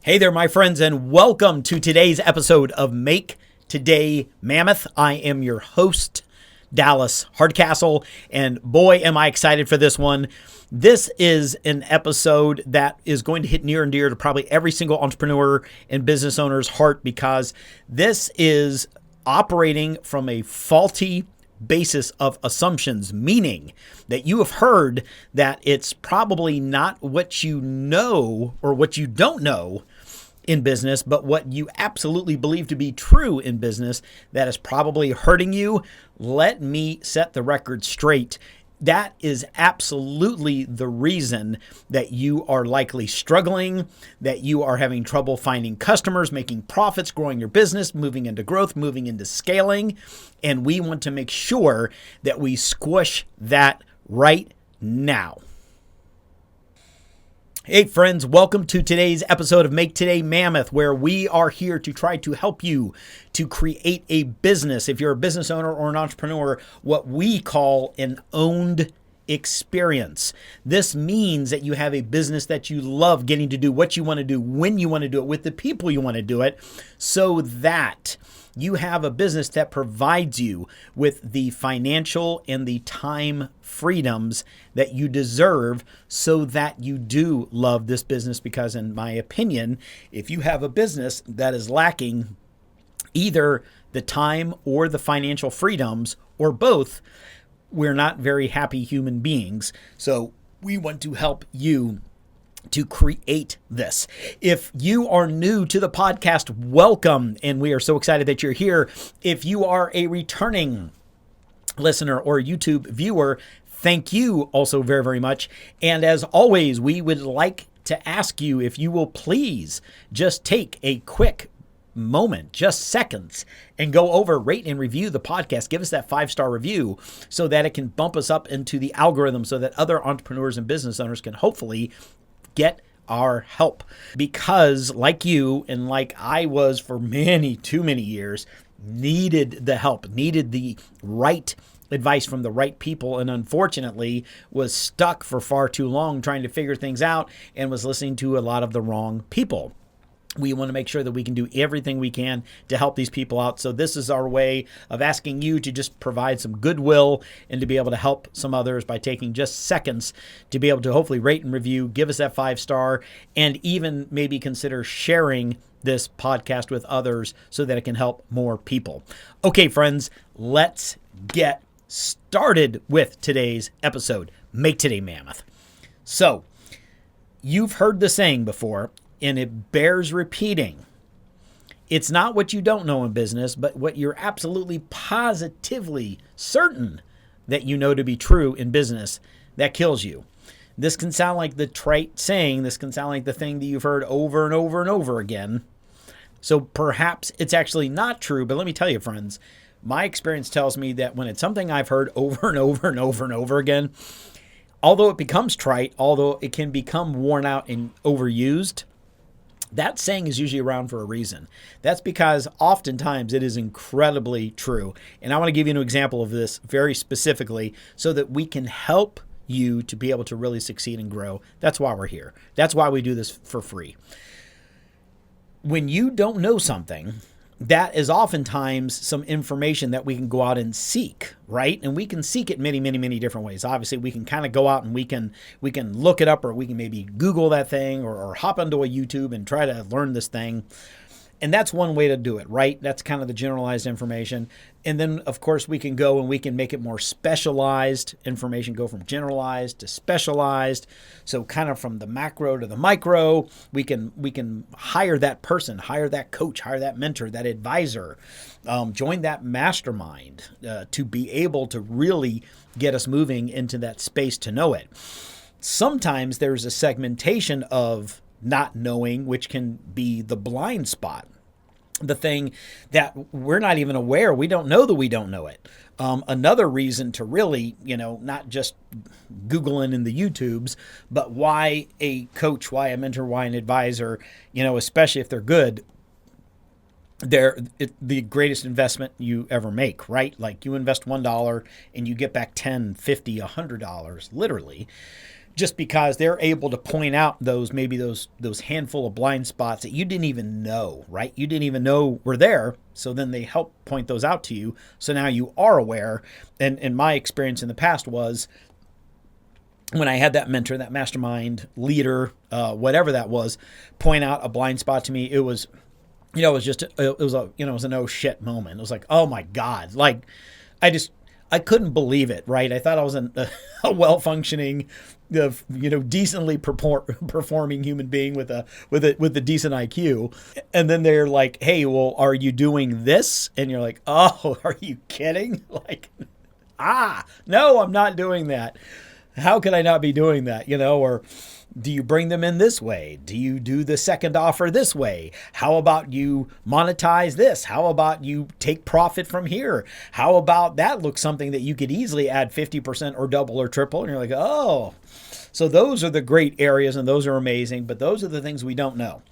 Hey there, my friends, and welcome to today's episode of Make Today Mammoth. I am your host, Dallas Hardcastle, and boy, am I excited for this one. This is an episode that is going to hit near and dear to probably every single entrepreneur and business owner's heart because this is operating from a faulty basis of assumptions, meaning that you have heard that it's probably not what you know or what you don't know in business, but what you absolutely believe to be true in business that is probably hurting you. Let me set the record straight. That is absolutely the reason that you are likely struggling, that you are having trouble finding customers, making profits, growing your business, moving into growth, moving into scaling. And we want to make sure that we squish that right now. Hey friends, welcome to today's episode of Make Today Mammoth, where we are here to try to help you to create a business. If you're a business owner or an entrepreneur, what we call an owned experience. This means that you have a business that you love getting to do what you want to do, when you want to do it, with the people you want to do it, so that you have a business that provides you with the financial and the time freedoms that you deserve so that you do love this business. Because in my opinion, if you have a business that is lacking either the time or the financial freedoms or both, we're not very happy human beings. So we want to help you to create this. If you are new to the podcast, welcome, and we are so excited that you're here. If you are a returning listener or YouTube viewer, thank you also very, very much. And as always, we would like to ask you if you will please just take a quick moment, just seconds, and go over, rate, and review the podcast. Give us that 5-star review so that it can bump us up into the algorithm so that other entrepreneurs and business owners can hopefully get our help. Because like you and like I was for too many years, needed the help, needed the right advice from the right people, and unfortunately was stuck for far too long trying to figure things out and was listening to a lot of the wrong people. We want to make sure that we can do everything we can to help these people out. So this is our way of asking you to just provide some goodwill and to be able to help some others by taking just seconds to be able to hopefully rate and review, give us that 5-star, and even maybe consider sharing this podcast with others so that it can help more people. Okay, friends, let's get started with today's episode. Make Today Mammoth. So you've heard the saying before, and it bears repeating. It's not what you don't know in business, but what you're absolutely positively certain that you know to be true in business that kills you. This can sound like the trite saying. This can sound like the thing that you've heard over and over and over again. So perhaps it's actually not true, but let me tell you, friends, my experience tells me that when it's something I've heard over and over and over and over again, although it becomes trite, although it can become worn out and overused, that saying is usually around for a reason. That's because oftentimes it is incredibly true. And I want to give you an example of this very specifically so that we can help you to be able to really succeed and grow. That's why we're here. That's why we do this for free. When you don't know something, that is oftentimes some information that we can go out and seek, right? And we can seek it many, many, many different ways. Obviously, we can kind of go out and we can look it up, or we can maybe Google that thing or hop onto a YouTube and try to learn this thing. And that's one way to do it, right? That's kind of the generalized information. And then, of course, we can go and we can make it more specialized information, go from generalized to specialized. So kind of from the macro to the micro, we can hire that person, hire that coach, hire that mentor, that advisor, join that mastermind to be able to really get us moving into that space to know it. Sometimes there's a segmentation of not knowing, which can be the blind spot, the thing that we're not even aware. We don't know that we don't know it. Another reason to really, not just Googling in the YouTubes, but why a coach, why a mentor, why an advisor, especially if they're good, they're the greatest investment you ever make, right? Like you invest $1 and you get back $10, $50, $100, literally, just because they're able to point out those handful of blind spots that you didn't even know, right? You didn't even know were there. So then they help point those out to you. So now you are aware. And my experience in the past was when I had that mentor, that mastermind leader, whatever that was, point out a blind spot to me, it was, it was a no shit moment. It was like, oh my God. Like I couldn't believe it, right? I thought I was a well-functioning, decently performing human being with a decent IQ, and then they're like, "Hey, well, are you doing this?" And you're like, "Oh, are you kidding?" Like, no, I'm not doing that. How could I not be doing that? Or do you bring them in this way? Do you do the second offer this way? How about you monetize this? How about you take profit from here? How about that looks something that you could easily add 50% or double or triple? And you're like, oh, so those are the great areas and those are amazing, but those are the things we don't know.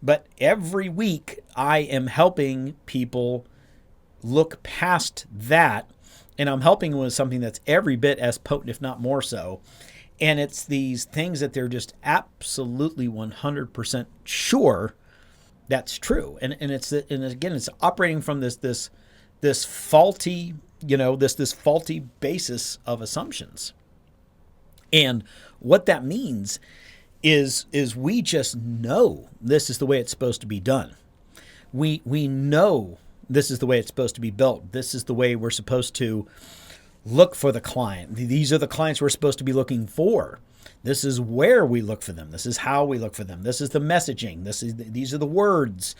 But every week I am helping people look past that, and I'm helping with something that's every bit as potent, if not more so. And it's these things that they're just absolutely 100% sure that's true. And again, it's operating from this faulty, this faulty basis of assumptions. And what that means is we just know this is the way it's supposed to be done. We know this is the way it's supposed to be built. This is the way we're supposed to look for the client. These are the clients we're supposed to be looking for. This is where we look for them. This is how we look for them. This is the messaging. These are the words.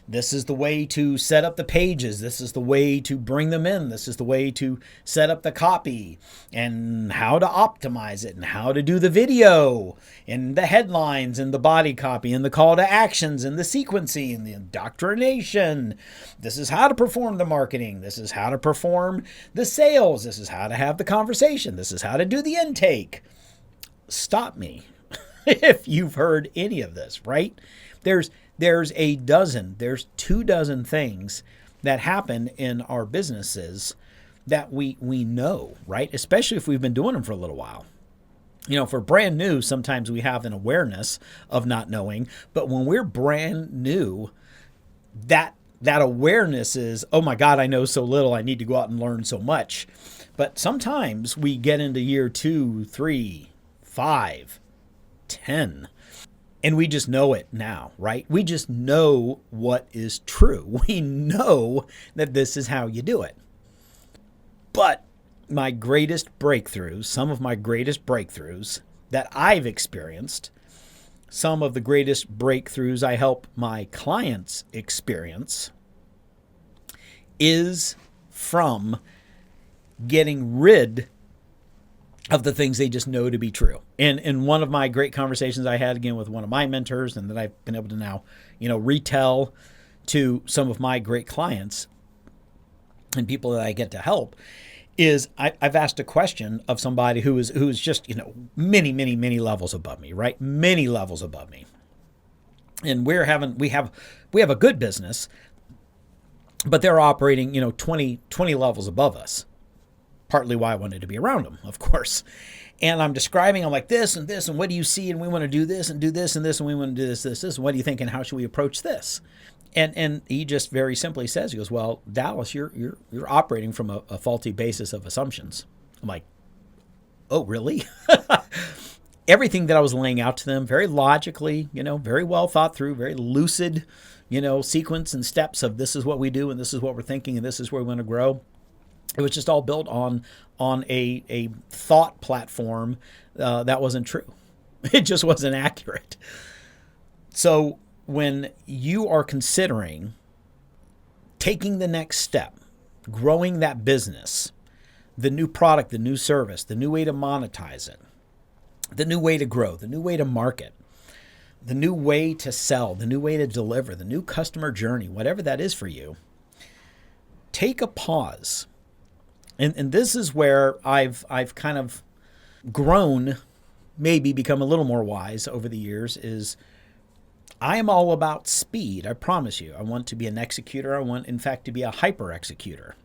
This is the way to set up the pages. This is the way to bring them in. This is the way to set up the copy and how to optimize it and how to do the video and the headlines and the body copy and the call to actions and the sequencing and the indoctrination. This is how to perform the marketing. This is how to perform the sales. This is how to have the conversation. This is how to do the intake. Stop me if you've heard any of this, right? There's 2 dozen things that happen in our businesses that we know, right? Especially if we've been doing them for a little while. If we're brand new, sometimes we have an awareness of not knowing, but when we're brand new, that awareness is, oh my God, I know so little, I need to go out and learn so much. But sometimes we get into year 2, 3, 5, 10, and we just know it now, right? We just know what is true. We know that this is how you do it. But my greatest breakthroughs, some of my greatest breakthroughs that I've experienced, some of the greatest breakthroughs I help my clients experience, is from getting rid of the things they just know to be true. And in one of my great conversations I had again with one of my mentors, and that I've been able to now, retell to some of my great clients and people that I get to help, is I've asked a question of somebody who is just, many, many, many levels above me, right? Many levels above me. And we have a good business, but they're operating, 20 levels above us. Partly why I wanted to be around them, of course. And I'm describing, I'm like, this, and what do you see? And we want to do this, and and we want to do this. And what do you think? And how should we approach this? And he just very simply says, he goes, well, Dallas, you're operating from a faulty basis of assumptions. I'm like, oh, really? Everything that I was laying out to them, very logically, very well thought through, very lucid, sequence and steps of this is what we do, and this is what we're thinking, and this is where we want to grow. It was just all built on a thought platform that wasn't true. It just wasn't accurate. So when you are considering taking the next step, growing that business, the new product, the new service, the new way to monetize it, the new way to grow, the new way to market, the new way to sell, the new way to deliver, the new customer journey, whatever that is for you, take a pause. And this is where I've kind of grown, maybe become a little more wise over the years, is I am all about speed. I promise you. I want to be an executor. I want, in fact, to be a hyper executor,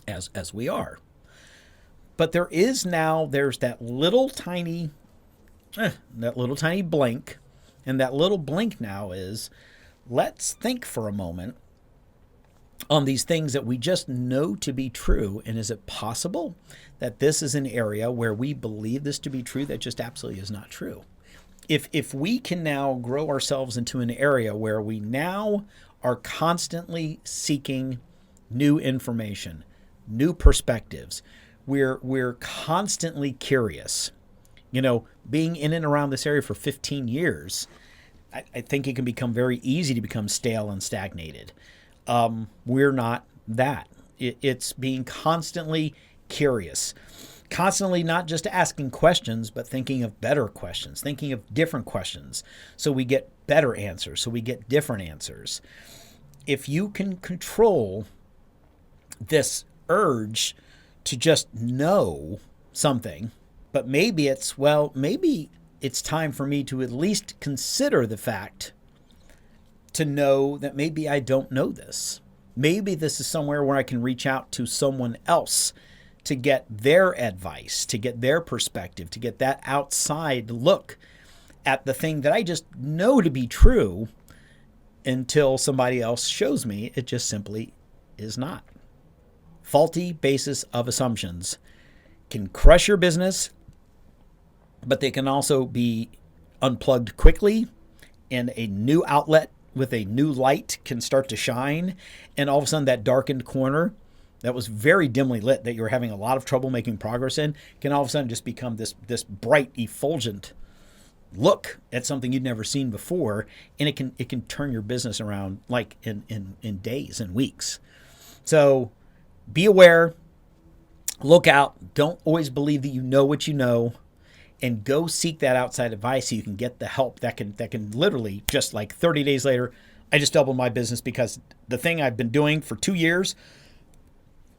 as we are. But there's that little tiny that little tiny blink. And that little blink now is, let's think for a moment on these things that we just know to be true. And is it possible that this is an area where we believe this to be true that just absolutely is not true? If we can now grow ourselves into an area where we now are constantly seeking new information, new perspectives, we're constantly curious. Being in and around this area for 15 years, I think it can become very easy to become stale and stagnated. We're not that. It's being constantly curious, constantly not just asking questions, but thinking of better questions, thinking of different questions, so we get better answers, so we get different answers. If you can control this urge to just know something, but maybe it's time for me to at least consider the fact to know that maybe I don't know this. Maybe this is somewhere where I can reach out to someone else to get their advice, to get their perspective, to get that outside look at the thing that I just know to be true until somebody else shows me it just simply is not. Faulty basis of assumptions can crush your business, but they can also be unplugged quickly, and a new outlet with a new light can start to shine. And all of a sudden that darkened corner that was very dimly lit that you were having a lot of trouble making progress in can all of a sudden just become this bright, effulgent look at something you'd never seen before. And it can turn your business around like in days and weeks. So be aware, look out, don't always believe that you know what you know, and go seek that outside advice so you can get the help that can literally just like 30 days later, I just doubled my business because the thing I've been doing for 2 years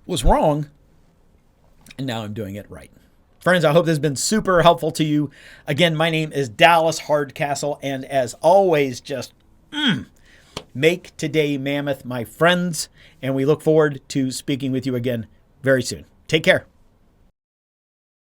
was wrong, and now I'm doing it right. Friends, I hope this has been super helpful to you. Again, my name is Dallas Hardcastle, and as always, just make today mammoth, my friends, and we look forward to speaking with you again very soon. Take care.